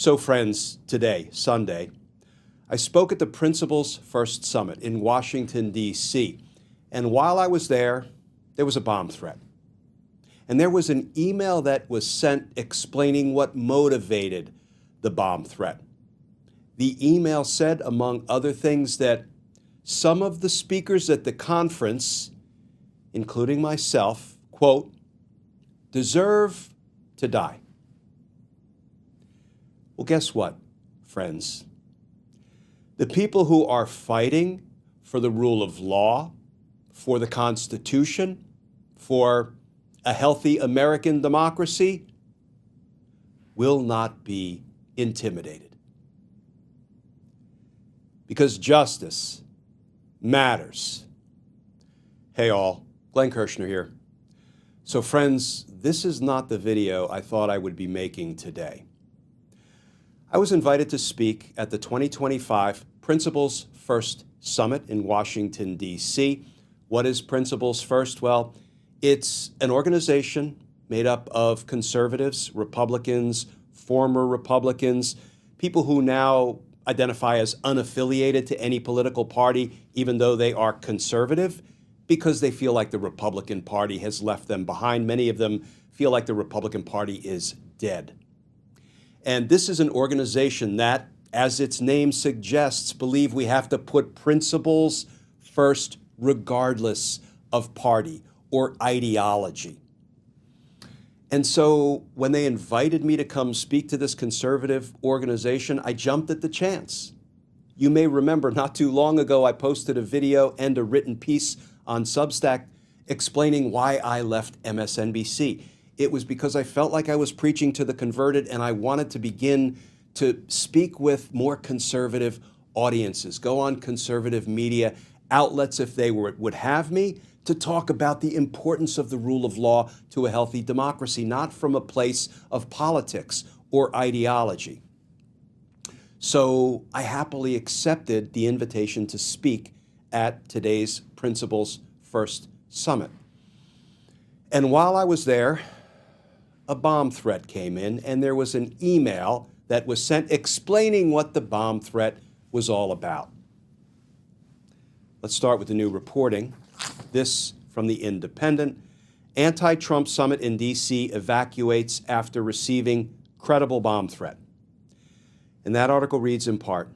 So friends, today, Sunday, I spoke at the Principles First Summit in Washington, D.C. And while I was there was a bomb threat. And there was an email that was sent explaining what motivated the bomb threat. The email said, among other things, that some of the speakers at the conference, including myself, quote, deserve to die. Well, guess what, friends? The people who are fighting for the rule of law, for the Constitution, for a healthy American democracy, will not be intimidated. Because justice matters. Hey all, Glenn Kirshner here. So friends, this is not the video I thought I would be making today. I was invited to speak at the 2025 Principles First Summit in Washington, D.C. What is Principles First? Well, it's an organization made up of conservatives, Republicans, former Republicans, people who now identify as unaffiliated to any political party, even though they are conservative, because they feel like the Republican Party has left them behind. Many of them feel like the Republican Party is dead. And this is an organization that, as its name suggests, believe we have to put principles first regardless of party or ideology. And so when they invited me to come speak to this conservative organization, I jumped at the chance. You may remember not too long ago, I posted a video and a written piece on Substack explaining why I left MSNBC. It was because I felt like I was preaching to the converted, and I wanted to begin to speak with more conservative audiences, go on conservative media outlets if they would have me, to talk about the importance of the rule of law to a healthy democracy, not from a place of politics or ideology. So I happily accepted the invitation to speak at today's Principles First Summit. And while I was there, a bomb threat came in, and there was an email that was sent explaining what the bomb threat was all about. Let's start with the new reporting. This from The Independent. Anti-Trump summit in D.C. evacuates after receiving credible bomb threat. And that article reads in part,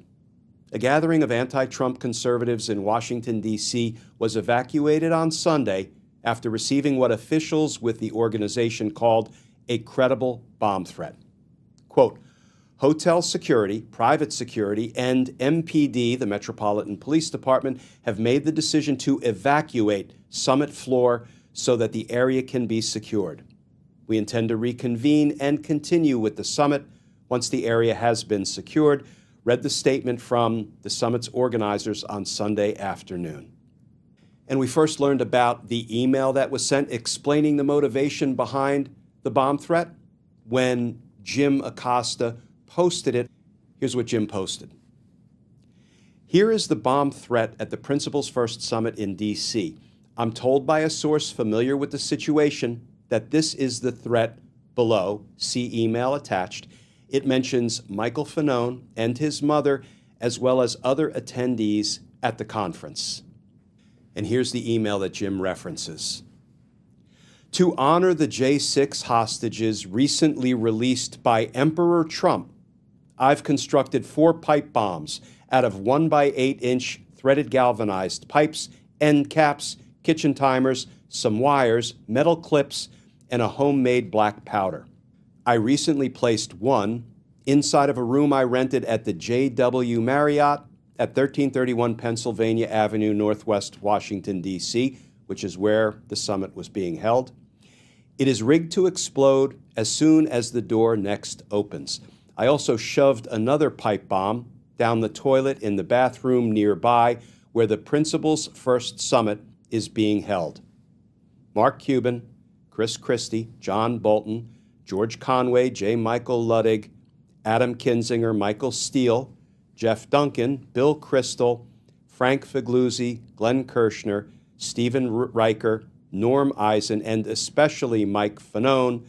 a gathering of anti-Trump conservatives in Washington, D.C. was evacuated on Sunday after receiving what officials with the organization called a credible bomb threat. Quote, hotel security, private security, and MPD, the Metropolitan Police Department, have made the decision to evacuate Summit floor so that the area can be secured. We intend to reconvene and continue with the summit once the area has been secured, read the statement from the summit's organizers on Sunday afternoon. And we first learned about the email that was sent explaining the motivation behind the bomb threat when Jim Acosta posted it. Here's what Jim posted. Here is the bomb threat at the Principles First Summit in D.C. I'm told by a source familiar with the situation that this is the threat below. See email attached. It mentions Michael Fanone and his mother, as well as other attendees at the conference. And here's the email that Jim references. To honor the J6 hostages recently released by Emperor Trump, I've constructed 4 pipe bombs out of 1x8-inch threaded galvanized pipes, end caps, kitchen timers, some wires, metal clips, and a homemade black powder. I recently placed one inside of a room I rented at the JW Marriott at 1331 Pennsylvania Avenue, Northwest Washington, D.C., which is where the summit was being held. It is rigged to explode as soon as the door next opens. I also shoved another pipe bomb down the toilet in the bathroom nearby where the Principles First Summit is being held. Mark Cuban, Chris Christie, John Bolton, George Conway, J. Michael Ludwig, Adam Kinzinger, Michael Steele, Jeff Duncan, Bill Kristol, Frank Figluzzi, Glenn Kirshner, Stephen Riker, Norm Eisen, and especially Mike Fanone,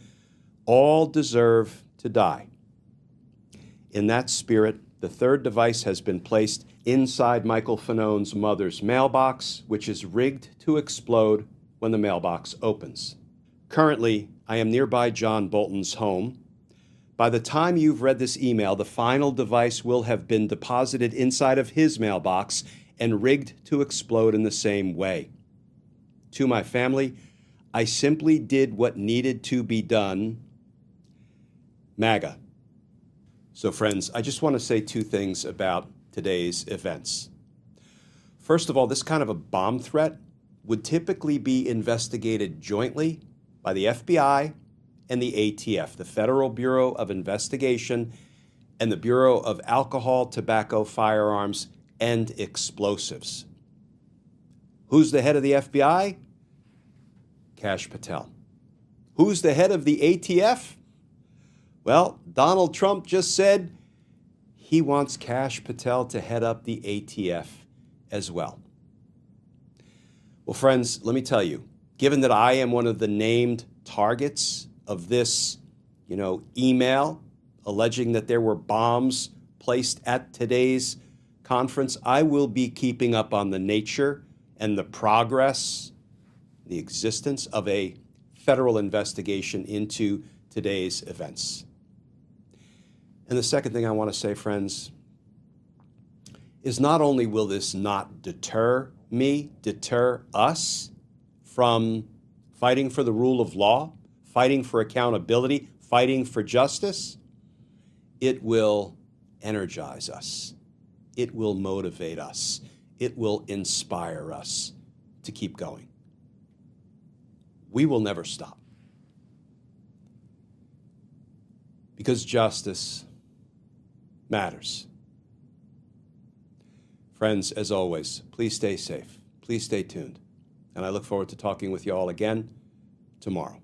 all deserve to die. In that spirit, the third device has been placed inside Michael Fanone's mother's mailbox, which is rigged to explode when the mailbox opens. Currently, I am nearby John Bolton's home. By the time you've read this email, the final device will have been deposited inside of his mailbox and rigged to explode in the same way. To my family, I simply did what needed to be done. MAGA. So friends, I just want to say two things about today's events. First of all, this kind of a bomb threat would typically be investigated jointly by the FBI and the ATF, the Federal Bureau of Investigation, and the Bureau of Alcohol, Tobacco, Firearms, and Explosives. Who's the head of the FBI? Kash Patel. Who's the head of the ATF? Well, Donald Trump just said he wants Kash Patel to head up the ATF as well. Well, friends, let me tell you, given that I am one of the named targets of this, email alleging that there were bombs placed at today's conference, I will be keeping up on the nature and the progress, the existence of a federal investigation into today's events. And the second thing I want to say, friends, is not only will this not deter us from fighting for the rule of law, fighting for accountability, fighting for justice, it will energize us. It will motivate us. It will inspire us to keep going. We will never stop. Because justice matters. Friends, as always, please stay safe. Please stay tuned. And I look forward to talking with you all again tomorrow.